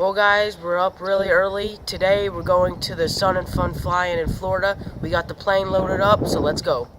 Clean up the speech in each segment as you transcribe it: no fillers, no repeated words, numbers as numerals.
Well guys, we're up really early. Today we're going to the Sun and Fun Fly-In in Florida. We got the plane loaded up, so let's go.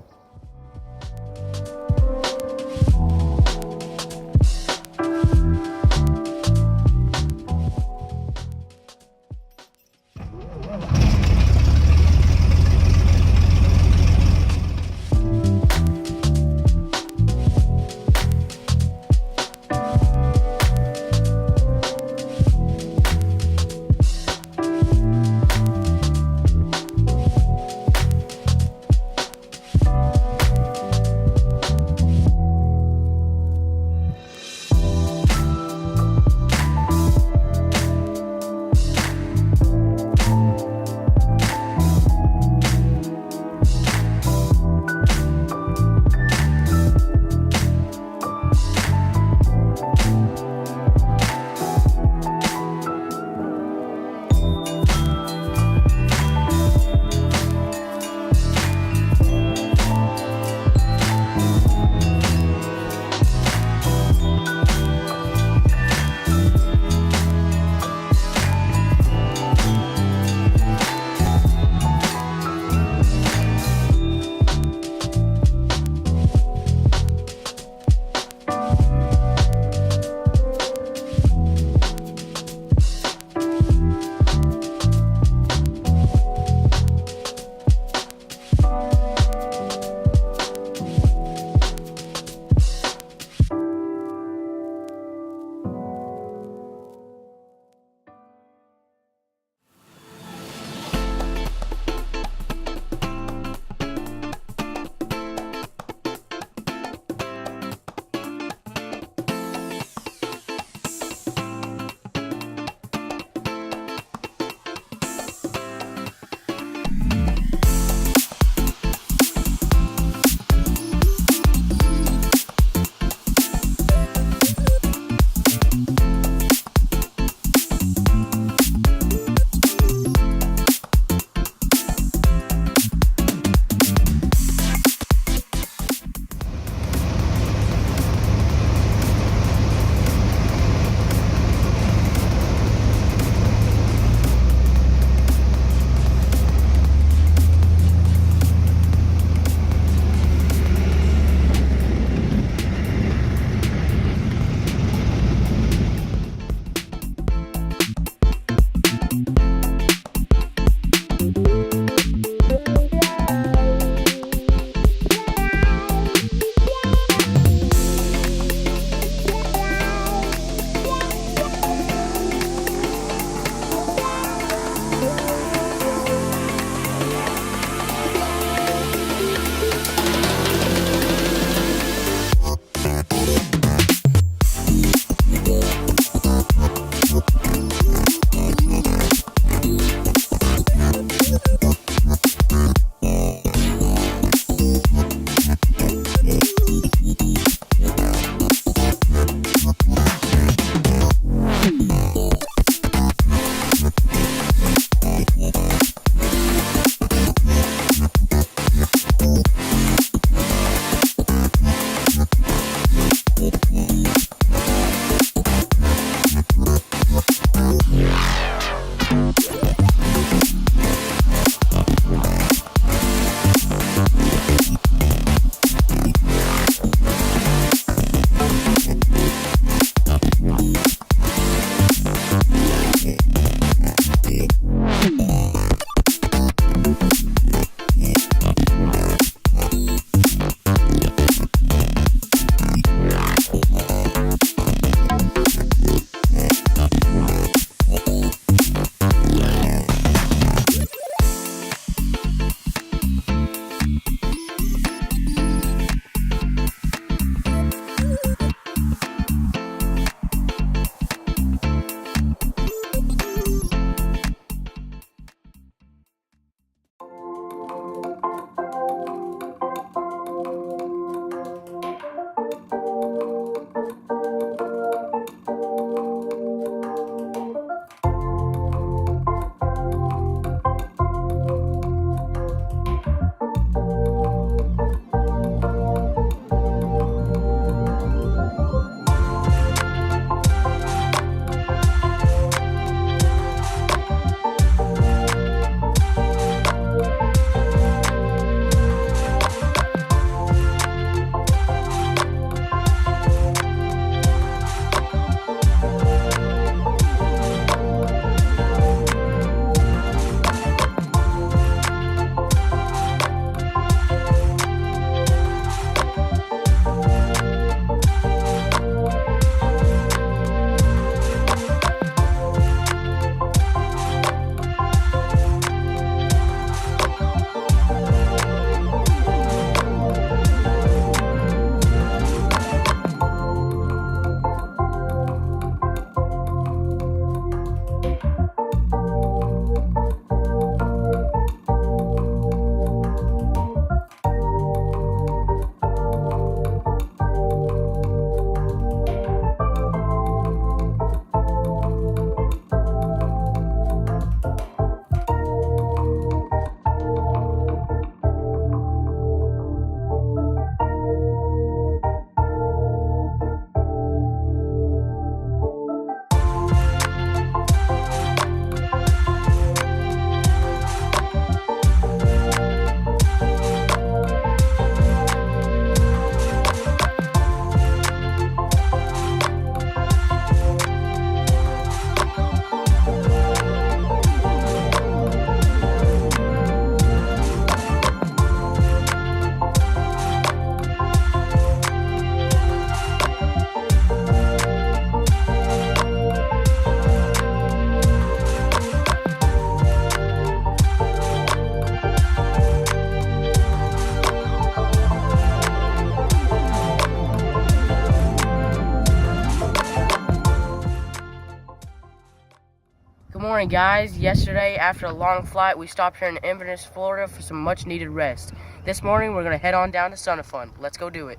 morning, guys. Yesterday, after a long flight, we stopped here in Inverness, Florida for some much needed rest. This morning, we're going to head on down to Sun and Fun. Let's go do it.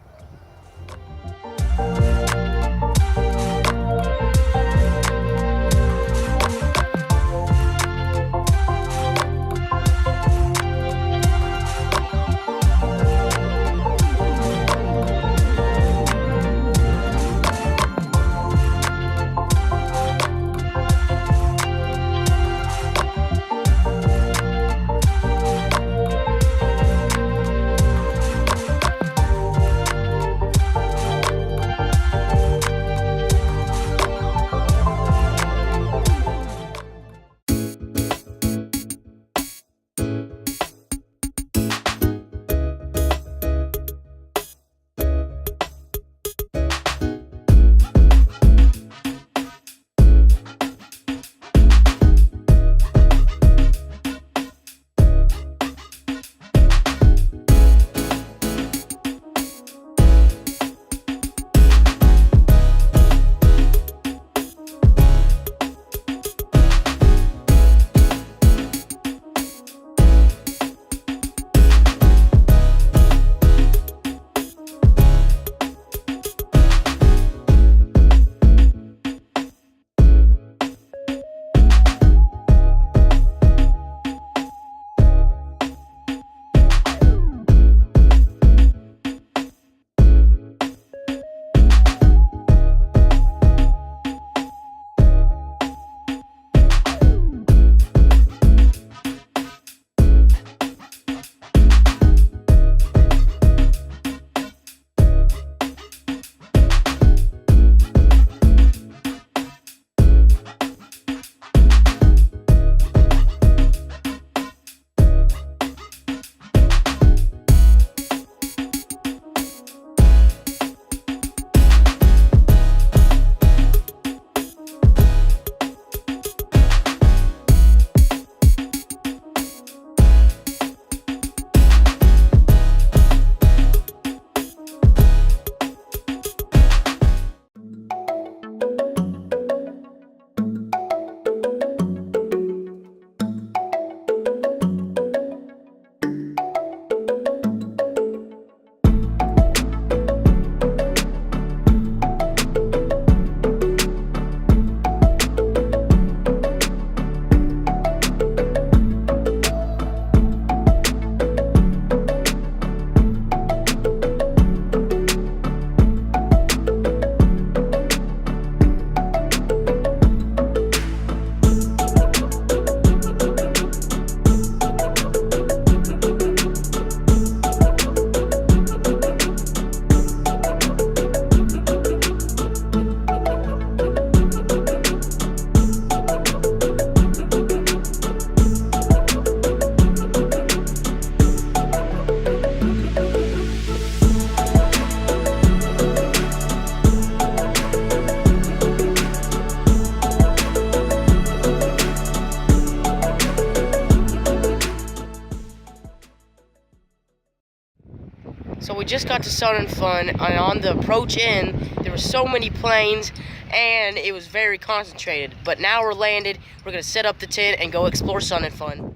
So we just got to Sun and Fun, and on the approach in, there were so many planes, and it was very concentrated. But now we're landed, we're gonna set up the tent and go explore Sun and Fun.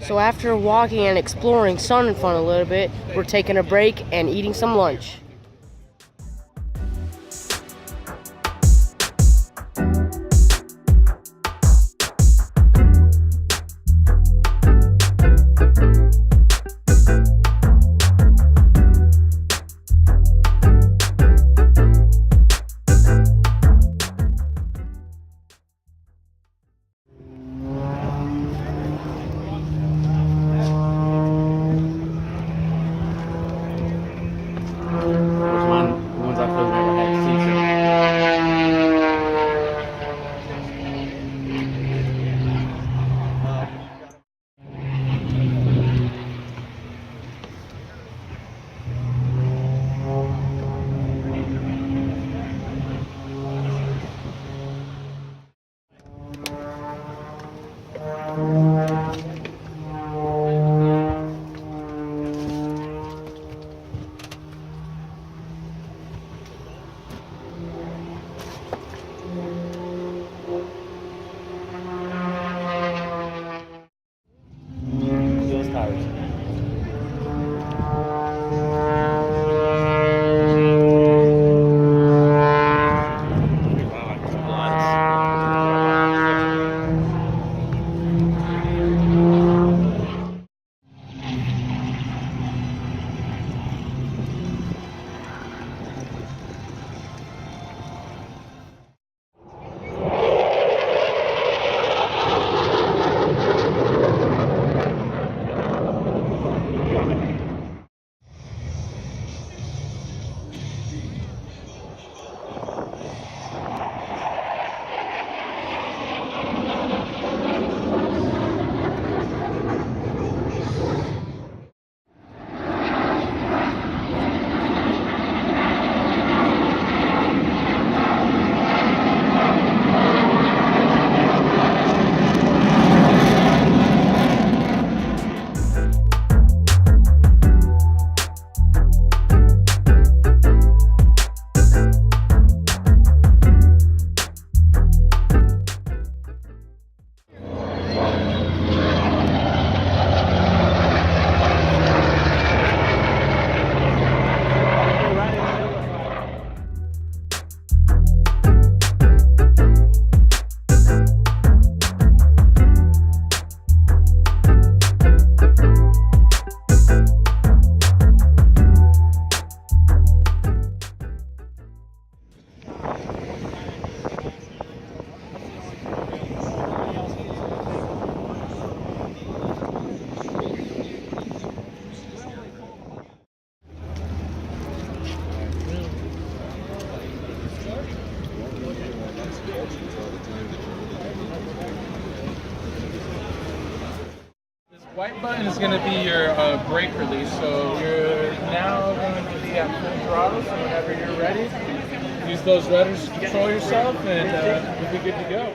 So after walking and exploring Sun and Fun a little bit, we're taking a break and eating some lunch. White button is going to be your brake release, so you're now going to be at full throttle, so whenever you're ready, use those rudders to control yourself and you'll be good to go.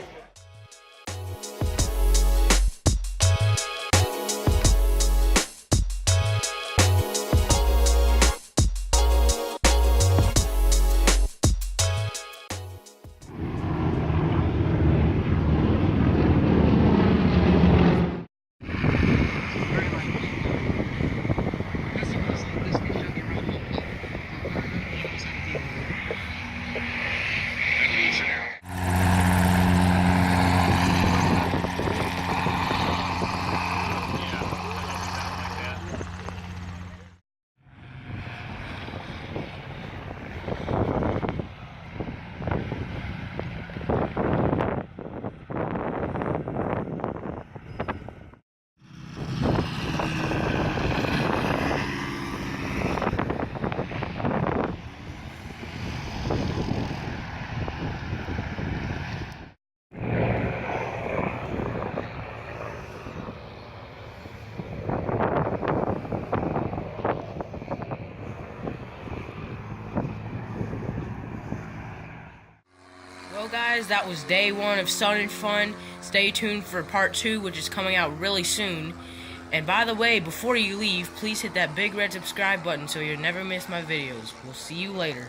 Well guys, that was day one of Sun and Fun. Stay tuned for part 2, which is coming out really soon. And by the way, before you leave, please hit that big red subscribe button so you'll never miss my videos. We'll see you later.